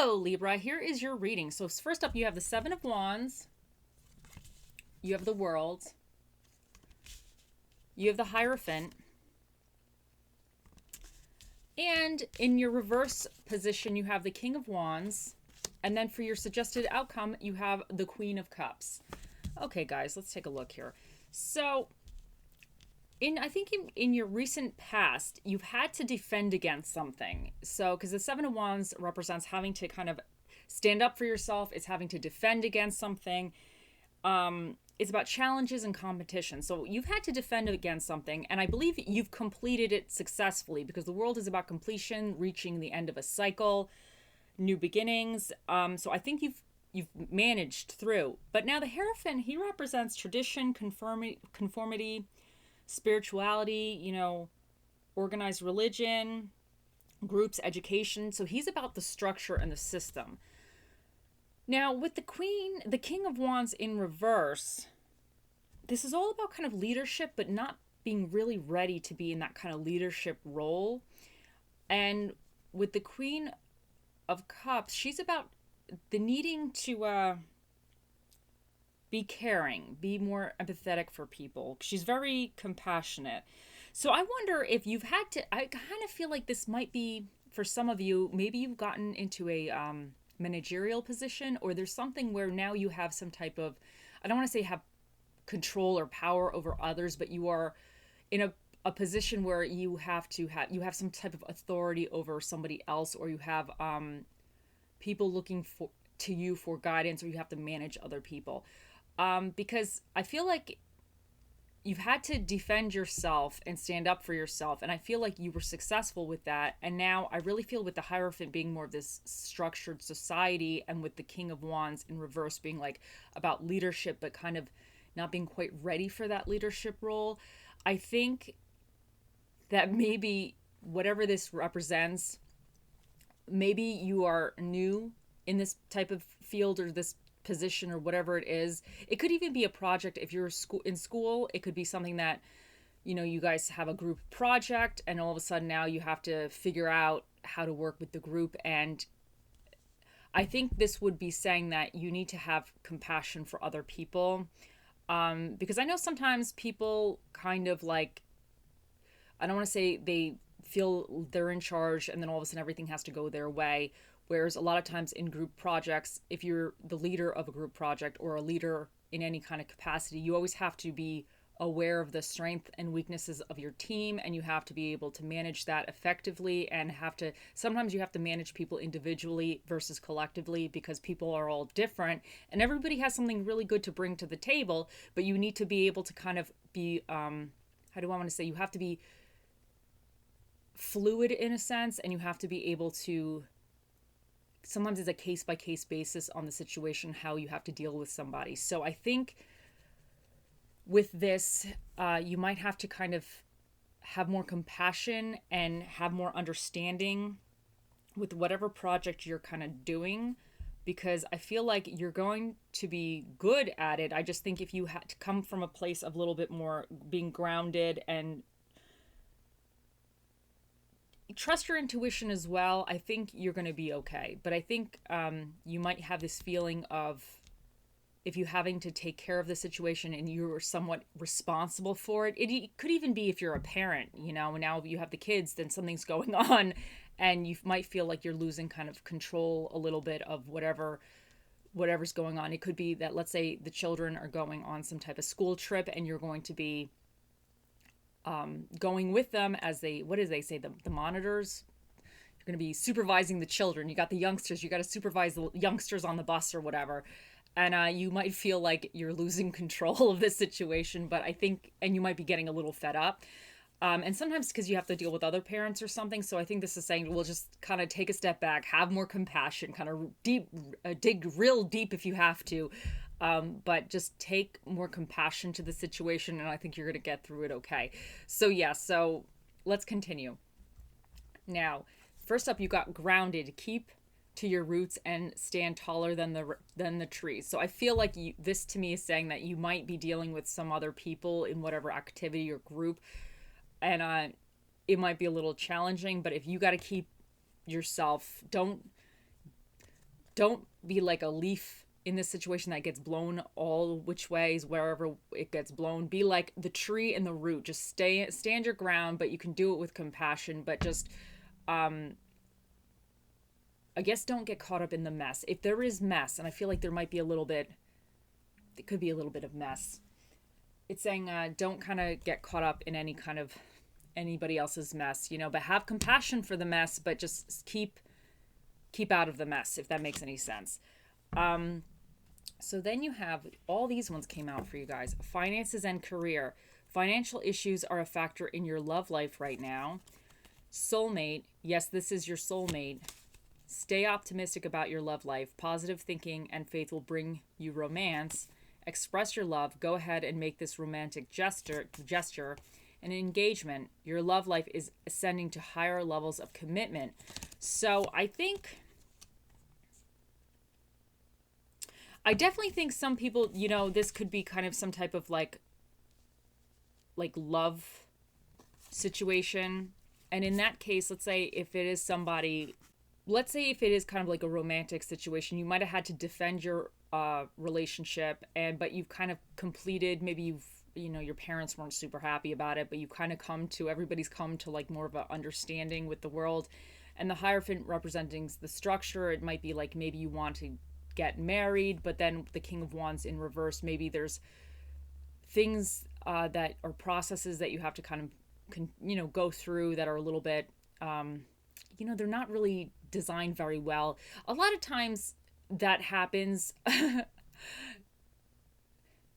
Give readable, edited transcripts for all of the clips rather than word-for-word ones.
Hello, Libra. Here is your reading. So first up, you have the Seven of Wands. You have the World. You have the Hierophant. And in your reverse position, you have the King of Wands. And then for your suggested outcome, you have the Queen of Cups. Okay, guys, let's take a look here. So I think in your recent past, you've had to defend against something. So, because the Seven of Wands represents having to kind of stand up for yourself. It's having to defend against something. It's about challenges and competition. So you've had to defend against something, and I believe you've completed it successfully, because the world is about completion, reaching the end of a cycle, new beginnings. So I think you've managed through. But now the Hierophant, he represents tradition, conformity, spirituality, organized religion, groups, education. So he's about the structure and the system. Now, with the King of Wands in reverse, this is all about kind of leadership, but not being really ready to be in that kind of leadership role. And with the Queen of Cups, she's about the needing to be caring, be more empathetic for people. She's very compassionate. So I wonder if you've had to, I kind of feel like this might be, for some of you, maybe you've gotten into a managerial position, or there's something where now you have some type of, I don't want to say have control or power over others, but you are in a position where you have some type of authority over somebody else, or you have people looking to you for guidance, or you have to manage other people. Because I feel like you've had to defend yourself and stand up for yourself. And I feel like you were successful with that. And now I really feel with the Hierophant being more of this structured society, and with the King of Wands in reverse being like about leadership, but kind of not being quite ready for that leadership role. I think that maybe whatever this represents, maybe you are new in this type of field or this position or whatever it is. It could even be a project. If you're in school, it could be something that, you guys have a group project, and all of a sudden now you have to figure out how to work with the group. And I think this would be saying that you need to have compassion for other people. Because I know sometimes people kind of like, I don't want to say they feel they're in charge, and then all of a sudden everything has to go their way. Whereas a lot of times in group projects, if you're the leader of a group project or a leader in any kind of capacity, you always have to be aware of the strengths and weaknesses of your team, and you have to be able to manage that effectively, and sometimes you have to manage people individually versus collectively, because people are all different and everybody has something really good to bring to the table. But you need to be able to kind of be, how do I want to say, you have to be fluid in a sense, and you have to be able to, sometimes it's a case-by-case basis on the situation, how you have to deal with somebody. So I think with this, you might have to kind of have more compassion and have more understanding with whatever project you're kind of doing, because I feel like you're going to be good at it. I just think if you had to come from a place of a little bit more being grounded and trust your intuition as well, I think you're going to be okay. But I think you might have this feeling of, if you're having to take care of the situation and you're somewhat responsible for it. It could even be if you're a parent, and now you have the kids, then something's going on, and you might feel like you're losing kind of control a little bit of whatever's going on. It could be that, let's say the children are going on some type of school trip, and you're going to be going with them as the monitors. You're going to be supervising the children. You got the youngsters, you got to supervise the youngsters on the bus or whatever. And you might feel like you're losing control of this situation, but I think, and you might be getting a little fed up. And sometimes because you have to deal with other parents or something. So I think this is saying, we'll just kind of take a step back, have more compassion, kind of dig real deep if you have to. But just take more compassion to the situation, and I think you're going to get through it okay. So let's continue. Now, first up, you got grounded. Keep to your roots and stand taller than the trees. So I feel like this to me is saying that you might be dealing with some other people in whatever activity or group, and it might be a little challenging. But if you got to keep yourself, don't don't be like a leaf in this situation that gets blown all which ways, wherever it gets blown. Be like the tree and the root. Just stand your ground, but you can do it with compassion. But just, I guess, don't get caught up in the mess. If there is mess, and I feel like there might be a little bit, it could be a little bit of mess. It's saying don't kind of get caught up in any kind of anybody else's mess, you know, but have compassion for the mess, but just keep out of the mess, if that makes any sense. So then you have all these ones came out for you guys. Finances and career. Financial issues are a factor in your love life right now. Soulmate. Yes, this is your soulmate. Stay optimistic about your love life. Positive thinking and faith will bring you romance. Express your love. Go ahead and make this romantic gesture. An engagement. Your love life is ascending to higher levels of commitment. So I definitely think some people, you know, this could be kind of some type of like love situation. And in that case, let's say if it is kind of like a romantic situation, you might have had to defend your relationship, but you've kind of completed, maybe your parents weren't super happy about it, but you kind of everybody's come to like more of an understanding with the world. And the Hierophant representing the structure, it might be like maybe you want to get married, but then the King of Wands in reverse, maybe there's things that are processes that you have to kind of go through that are a little bit they're not really designed very well. A lot of times that happens.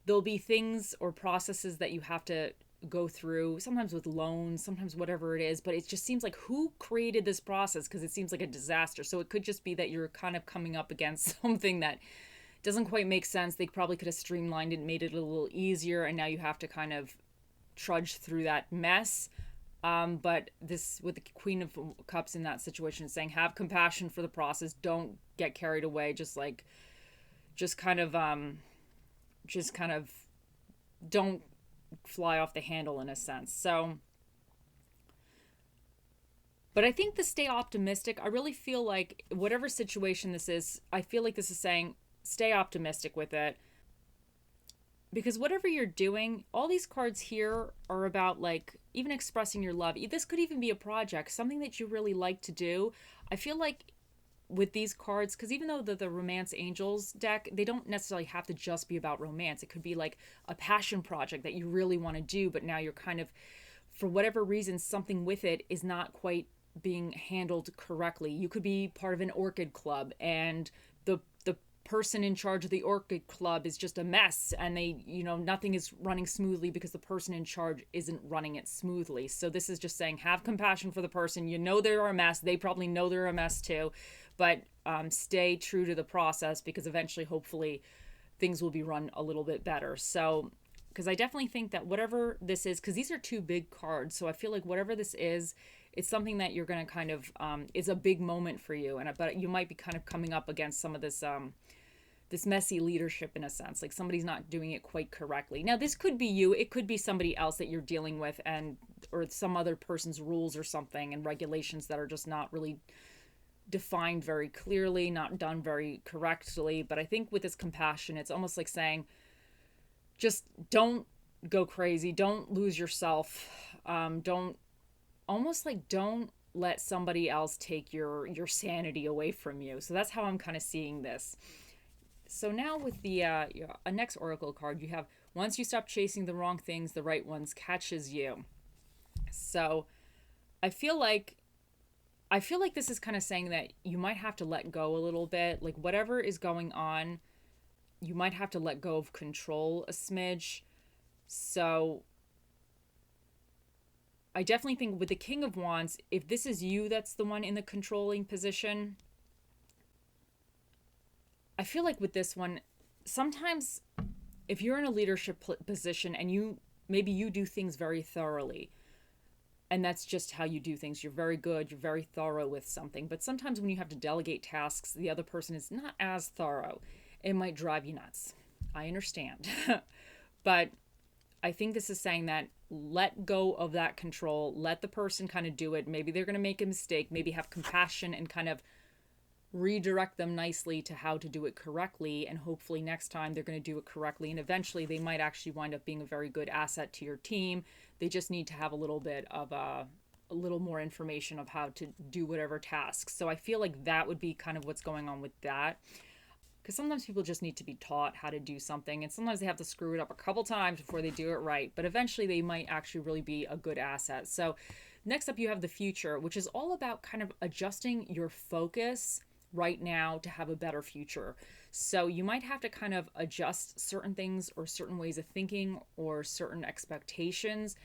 There'll be things or processes that you have to go through, sometimes with loans, sometimes whatever it is, but it just seems like who created this process, because it seems like a disaster. So it could just be that you're kind of coming up against something that doesn't quite make sense. They probably could have streamlined it and made it a little easier, and now you have to kind of trudge through that mess. But this, with the Queen of Cups in that situation, is saying have compassion for the process. Don't get carried away. Just kind of don't fly off the handle in a sense. So, but I think to stay optimistic, I really feel like whatever situation this is, I feel like this is saying stay optimistic with it. Because whatever you're doing, all these cards here are about like even expressing your love. This could even be a project, something that you really like to do. I feel like with these cards, because even though the Romance Angels deck, they don't necessarily have to just be about romance. It could be like a passion project that you really want to do, but now you're kind of, for whatever reason, something with it is not quite being handled correctly. You could be part of an orchid club, and the person in charge of the orchid club is just a mess, and they, nothing is running smoothly because the person in charge isn't running it smoothly. So this is just saying have compassion for the person. They're a mess. They probably know they're a mess too, but stay true to the process, because eventually, hopefully, things will be run a little bit better. So, because I definitely think that whatever this is, because these are two big cards, so I feel like whatever this is, it's something that you're going to kind of, is a big moment for you. But you might be kind of coming up against some of this, this messy leadership in a sense, like somebody's not doing it quite correctly. Now, this could be you. It could be somebody else that you're dealing with, or some other person's rules or something and regulations that are just not really defined very clearly, not done very correctly. But I think with this compassion, it's almost like saying, just don't go crazy. Don't lose yourself. Don't let somebody else take your sanity away from you. So that's how I'm kind of seeing this. So now with the a next oracle card, you have, once you stop chasing the wrong things, the right ones catches you. So I feel like this is kind of saying that you might have to let go a little bit. Like whatever is going on, you might have to let go of control a smidge. So I definitely think with the King of Wands, if this is you that's the one in the controlling position, I feel like with this one, sometimes if you're in a leadership position and maybe you do things very thoroughly, and that's just how you do things, you're very good, you're very thorough with something, but sometimes when you have to delegate tasks, the other person is not as thorough. It might drive you nuts. I understand. But I think this is saying that let go of that control, let the person kind of do it. Maybe they're going to make a mistake, maybe have compassion and kind of redirect them nicely to how to do it correctly, and hopefully next time they're going to do it correctly, and eventually they might actually wind up being a very good asset to your team. They just need to have a little bit of a little more information of how to do whatever tasks. So I feel like that would be kind of what's going on with that, because sometimes people just need to be taught how to do something, and sometimes they have to screw it up a couple times before they do it right, but eventually they might actually really be a good asset. So next up you have the future, which is all about kind of adjusting your focus right now to have a better future. So you might have to kind of adjust certain things or certain ways of thinking or certain expectations.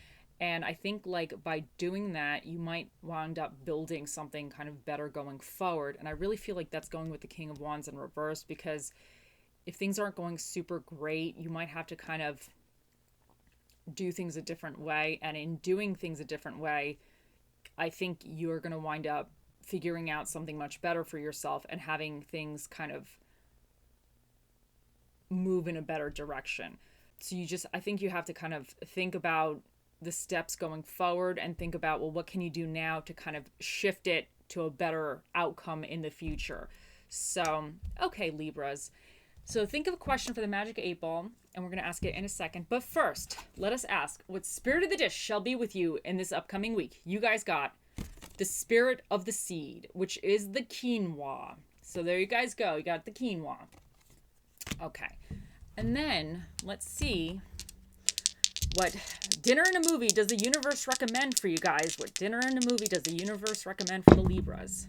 And I think like by doing that, you might wind up building something kind of better going forward. And I really feel like that's going with the King of Wands in reverse, because if things aren't going super great, you might have to kind of do things a different way. And in doing things a different way, I think you're going to wind up figuring out something much better for yourself and having things kind of move in a better direction. So I think you have to kind of think about the steps going forward and think about, well, what can you do now to kind of shift it to a better outcome in the future? So, okay, Libras. So think of a question for the Magic 8 Ball, and we're going to ask it in a second. But first, let us ask, what spirit of the dish shall be with you in this upcoming week? You guys got the spirit of the seed, which is the quinoa. So there you guys go. You got the quinoa. Okay. And then let's see what dinner and a movie does the universe recommend for you guys. What dinner and a movie does the universe recommend for the Libras?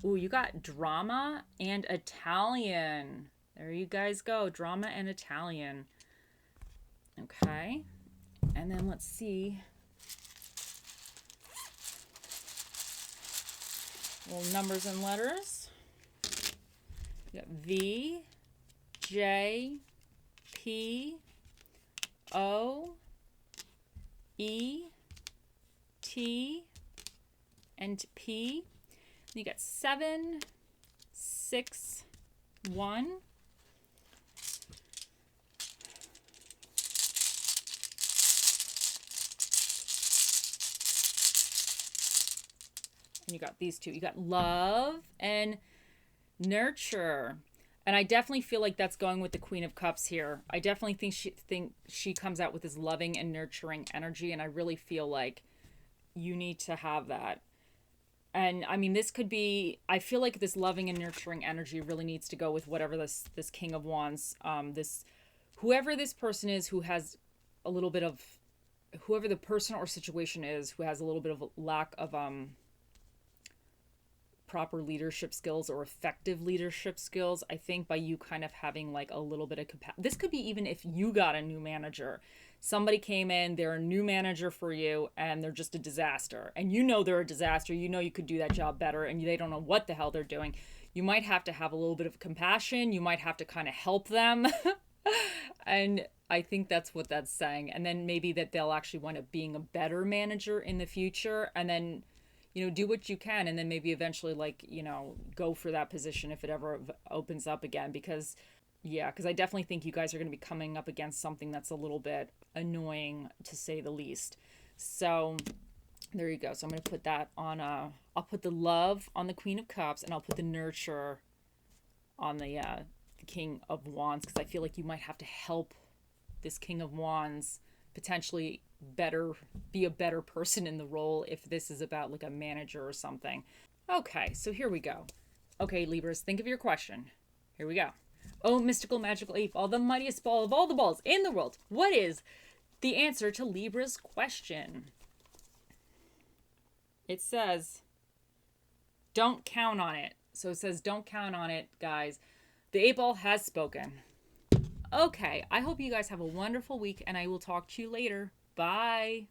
Ooh, you got drama and Italian. There you guys go. Drama and Italian. Okay. And then let's see. Little numbers and letters. You got V, J, P, O, E, T, and P. You got 7, 6, 1. And you got these two. You got love and nurture. And I definitely feel like that's going with the Queen of Cups here. I definitely think she comes out with this loving and nurturing energy, and I really feel like you need to have that. And I mean, this could be, I feel like this loving and nurturing energy really needs to go with whatever this King of Wands, whoever this person is who has a little bit of, whoever the person or situation is who has a little bit of lack of proper leadership skills or effective leadership skills. I think by you kind of having like a little bit of this could be even if you got a new manager. Somebody came in, they're a new manager for you, and they're just a disaster. And you know they're a disaster. You know you could do that job better, and they don't know what the hell they're doing. You might have to have a little bit of compassion. You might have to kind of help them. And I think that's what that's saying. And then maybe that they'll actually wind up being a better manager in the future. And then do what you can, and then maybe eventually, go for that position if it ever opens up again. Because I definitely think you guys are going to be coming up against something that's a little bit annoying, to say the least. So there you go. So I'm going to put that on, I'll put the love on the Queen of Cups, and I'll put the nurture on the King of Wands, because I feel like you might have to help this King of Wands potentially be a better person in the role if this is about like a manager or something. Okay, so here we go. Okay, Libras, think of your question. Here we go. Oh, mystical, magical 8 Ball, the mightiest ball of all the balls in the world. What is the answer to Libra's question? It says, don't count on it. So it says, don't count on it, guys. The 8 Ball has spoken. Okay, I hope you guys have a wonderful week, and I will talk to you later. Bye.